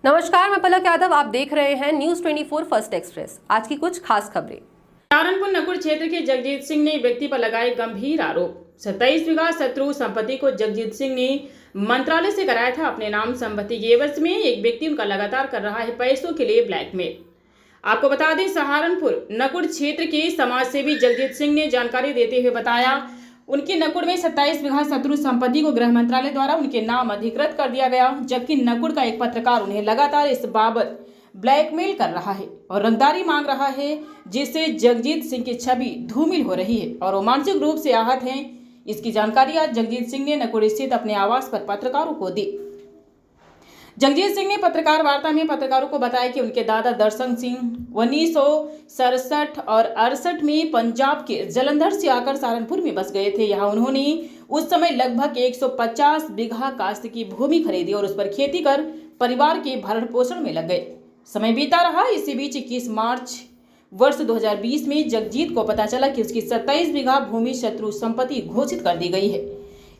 नमस्कार, मैं पलक यादव। आप देख रहे हैं न्यूज 24 फर्स्ट एक्सप्रेस। आज की कुछ खास खबरें। सहारनपुर नकुड़ क्षेत्र के जगजीत सिंह ने एक व्यक्ति पर लगाए गंभीर आरोप। 27 बीघा शत्रु संपत्ति को जगजीत सिंह ने मंत्रालय से कराया था अपने नाम। संपत्ति के एवज में एक व्यक्ति उनका लगातार कर रहा है पैसों के लिए ब्लैकमेल। आपको बता दें, सहारनपुर नकुड़ क्षेत्र के समाज सेवी जगजीत सिंह ने जानकारी देते हुए बताया, उनके नकुड़ में 27 बीघा शत्रु संपत्ति को गृह मंत्रालय द्वारा उनके नाम अधिकृत कर दिया गया, जबकि नकुड़ का एक पत्रकार उन्हें लगातार इस बाबत ब्लैकमेल कर रहा है और रंगदारी मांग रहा है, जिससे जगजीत सिंह की छवि धूमिल हो रही है और वो मानसिक रूप से आहत हैं। इसकी जानकारी आज जगजीत सिंह ने नकुड़ स्थित अपने आवास पर पत्रकारों को दी। जगजीत सिंह ने पत्रकार वार्ता में पत्रकारों को बताया कि उनके दादा दर्शन सिंह 1967 और 68 में पंजाब के जलंधर से आकर सहारनपुर में बस गए थे। यहाँ उन्होंने उस समय लगभग 150 बीघा काश्त की भूमि खरीदी और उस पर खेती कर परिवार के भरण पोषण में लग गए। समय बीता रहा। इसी बीच 21 मार्च वर्ष 2020 में जगजीत को पता चला कि उसकी 27 बीघा भूमि शत्रु संपत्ति घोषित कर दी गई है।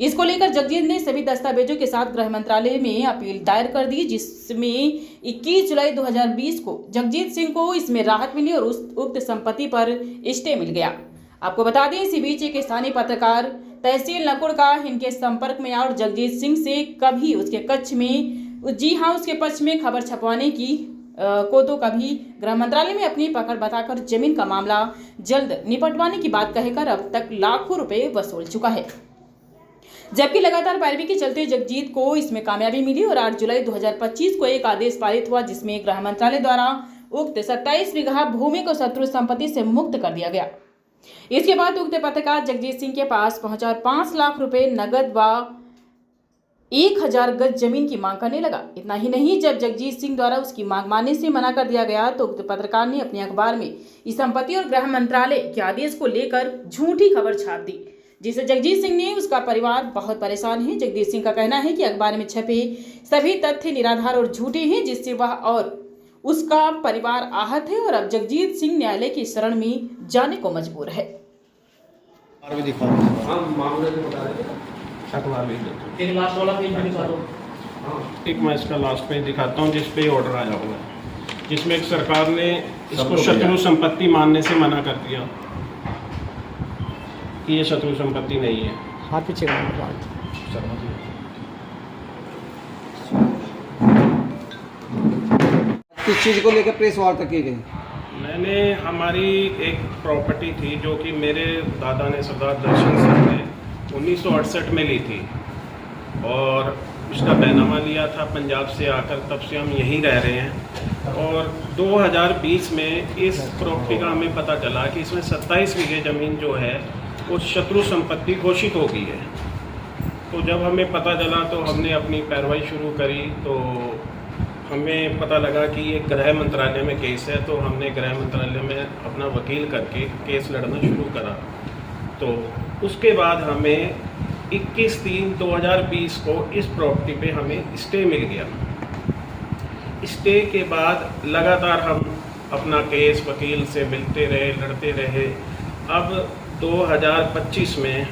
इसको लेकर जगजीत ने सभी दस्तावेजों के साथ गृह मंत्रालय में अपील दायर कर दी, जिसमें 21 जुलाई 2020 को जगजीत सिंह को इसमें राहत मिली और उक्त संपत्ति पर स्टे मिल गया। आपको बता दें, इसी बीच एक स्थानीय पत्रकार तहसील नकुड़ का इनके संपर्क में आया और जगजीत सिंह से कभी उसके कक्ष में उसके पक्ष में खबर छपवाने की तो कभी गृह मंत्रालय में अपनी पकड़ बताकर जमीन का मामला जल्द निपटवाने की बात कहकर अब तक लाखों रुपए वसूल चुका है। जबकि लगातार पैरवी के चलते जगजीत को इसमें कामयाबी मिली और 8 जुलाई 2025 को एक आदेश पारित हुआ, जिसमें गृह मंत्रालय द्वारा उक्त 27 बीघा भूमि को शत्रु संपत्ति से मुक्त कर दिया गया। इसके बाद उक्त पत्रकार जगजीत सिंह के पास पहुंचा और 5 लाख रुपए नगद व 1000 गज जमीन की मांग करने लगा। इतना ही नहीं, जब जगजीत सिंह द्वारा उसकी मांग मानने से मना कर दिया गया तो उक्त पत्रकार ने अपने अखबार में इस संपत्ति और गृह मंत्रालय के आदेश को लेकर झूठी खबर छाप दी, जिससे जगजीत सिंह ने उसका परिवार बहुत परेशान है। जगजीत सिंह का कहना है कि अखबार में छपे सभी तथ्य निराधार और झूठे हैं, जिससे वह और उसका परिवार आहत है और अब जगजीत सिंह न्यायालय की शरण में जाने को मजबूर है। एक मैं इसका लास्ट पेज दिखाता हूँ, जिस पे ऑर्डर आया हुआ है, जिसमें एक सरकार ने इसको शत्रु संपत्ति मानने से मना कर दिया कि ये शत्रु संपत्ति नहीं है। हाथ पीछे किस चीज़ को लेकर प्रेस वार्ता की गई? मैंने हमारी एक प्रॉपर्टी थी जो कि मेरे दादा ने सरदार दर्शन सिंह ने 1968 में ली थी और उसका बैनामा लिया था पंजाब से आकर, तब से हम यहीं रह रहे हैं। और 2020 में इस प्रॉपर्टी का हमें पता चला कि इसमें 27 बीघे ज़मीन जो है वो शत्रु संपत्ति घोषित हो गई है। तो जब हमें पता चला तो हमने अपनी कार्रवाई शुरू करी। तो हमें पता लगा कि ये गृह मंत्रालय में केस है, तो हमने गृह मंत्रालय में अपना वकील करके केस लड़ना शुरू करा। तो उसके बाद हमें 21/3/2020 को इस प्रॉपर्टी पे हमें स्टे मिल गया। स्टे के बाद लगातार हम अपना केस वकील से मिलते रहे, लड़ते रहे। अब 2025 में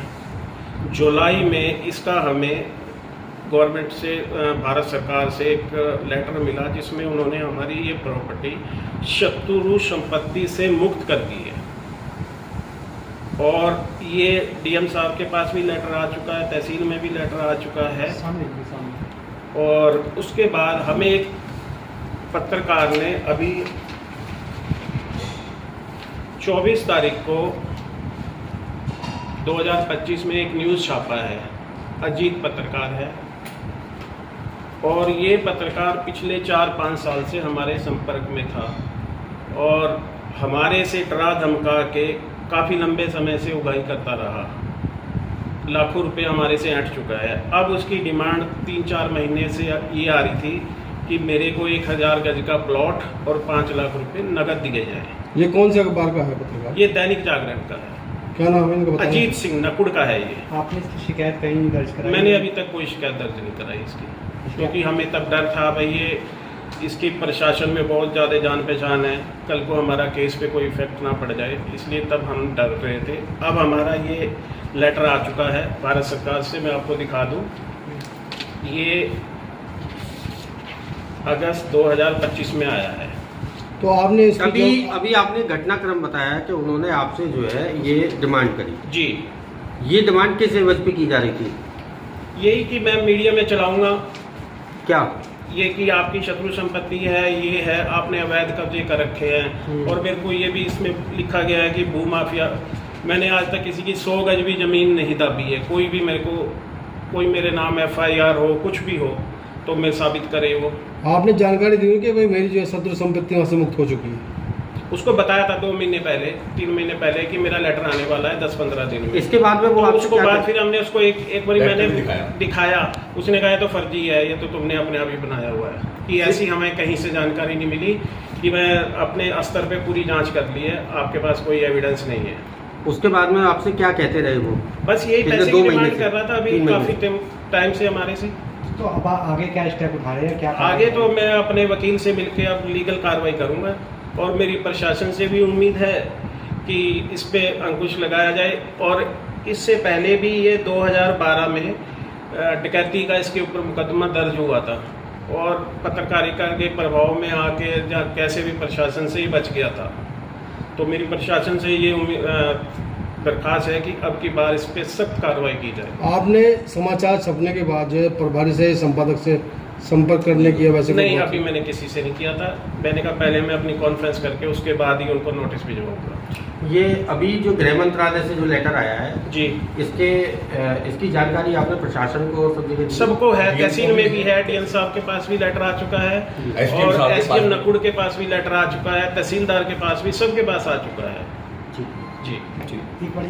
जुलाई में इसका हमें गवर्नमेंट से, भारत सरकार से एक लेटर मिला, जिसमें उन्होंने हमारी ये प्रॉपर्टी शत्रु संपत्ति से मुक्त कर दी है। और ये डीएम साहब के पास भी लेटर आ चुका है, तहसील में भी लेटर आ चुका है। और उसके बाद हमें एक पत्रकार ने अभी 24 तारीख को 2025 में एक न्यूज़ छापा है, अजीत पत्रकार है, और ये पत्रकार पिछले 4-5 साल से हमारे संपर्क में था और हमारे से डरा धमका के काफ़ी लंबे समय से उगाही करता रहा। लाखों रुपए हमारे से ऐंठ चुका है। अब उसकी डिमांड 3-4 महीने से ये आ रही थी कि मेरे को 1000 गज का प्लॉट और 5 लाख रुपए नगद दिए जाए। ये कौन से अखबार का है पत्रकार? ये दैनिक जागरण का है। क्या नाम है इनका? अजीत सिंह, नकुड़ का है ये। आपने इसकी शिकायत कहीं नहीं दर्ज कराई? मैंने अभी तक कोई शिकायत दर्ज नहीं कराई इसकी, क्योंकि हमें तब डर था भाई ये इसकी प्रशासन में बहुत ज़्यादा जान पहचान है, कल को हमारा केस पे कोई इफेक्ट ना पड़ जाए, इसलिए तब हम डर रहे थे। अब हमारा ये लेटर आ चुका है भारत सरकार से, मैं आपको दिखा दूँ। ये अगस्त 2025 में आया है। तो आपने इसकी अभी आपने घटनाक्रम बताया कि उन्होंने आपसे जो है ये डिमांड करी। जी, ये डिमांड किस एवज पे की जा रही थी? यही कि मैं मीडिया में चलाऊंगा, क्या ये कि आपकी शत्रु संपत्ति है, ये है, आपने अवैध कब्जे कर रखे हैं। और मेरे को ये भी इसमें लिखा गया है कि भू माफिया, मैंने आज तक किसी की 100 गज भी ज़मीन नहीं दाबी है। कोई भी मेरे को, कोई मेरे नाम FIR हो, कुछ भी हो, तो मैं साबित करे वो। आपने जानकारी दी कि भाई मेरी जो है शत्रु संपत्ति वहाँ से मुक्त हो चुकी है। उसको बताया था 2 महीने पहले, 3 महीने पहले कि मेरा लेटर आने वाला है 10-15 दिन में। इसके बाद में वो तो आपसे उसको क्या बाद कहते? फिर हमने उसको एक बारी मैंने दिखाया, उसने कहा तो फर्जी है, ये तो तुमने अपने आप ही बनाया हुआ है। कि ऐसी हमें कहीं से जानकारी नहीं मिली कि मैं अपने स्तर पे पूरी जांच कर ली है, आपके पास कोई एविडेंस नहीं है। उसके बाद में आपसे क्या कहते रहे वो? बस यही पिछले पैसे 2 की महीने डिमांड से, कर रहा था अभी 3 महीने काफ़ी टाइम से हमारे से। तो अब आगे क्या स्टेप उठा रहे हैं, क्या आगे तो मैं अपने वकील से मिलकर अब लीगल कार्रवाई करूंगा और मेरी प्रशासन से भी उम्मीद है कि इस पे अंकुश लगाया जाए। और इससे पहले भी ये 2012 में डकैती का इसके ऊपर मुकदमा दर्ज हुआ था और पत्रकारिता के प्रभाव में आके कैसे भी प्रशासन से ही बच गया था। तो मेरी प्रशासन से ये दरख्वास्त है कि अब की बार इस पे सख्त कार्रवाई की जाए। आपने समाचार छपने के बाद जो है प्रभारी से संपादक से संपर्क करने की वैसे नहीं, अभी मैंने किसी से नहीं किया था। मैंने कहा पहले मैं अपनी कॉन्फ्रेंस करके उसके बाद ही उनको नोटिस भिजवाऊंगा। ये अभी जो गृह मंत्रालय से जो लेटर आया है जी, इसकी जानकारी आपने प्रशासन को सब जगह दी? सबको है, तहसील में भी है, DL साहब के पास भी लेटर आ चुका है और SDM नकुड़ के पास भी लेटर आ चुका है, तहसीलदार के पास भी, सबके पास आ चुका है। जी जी जी। ठीक है।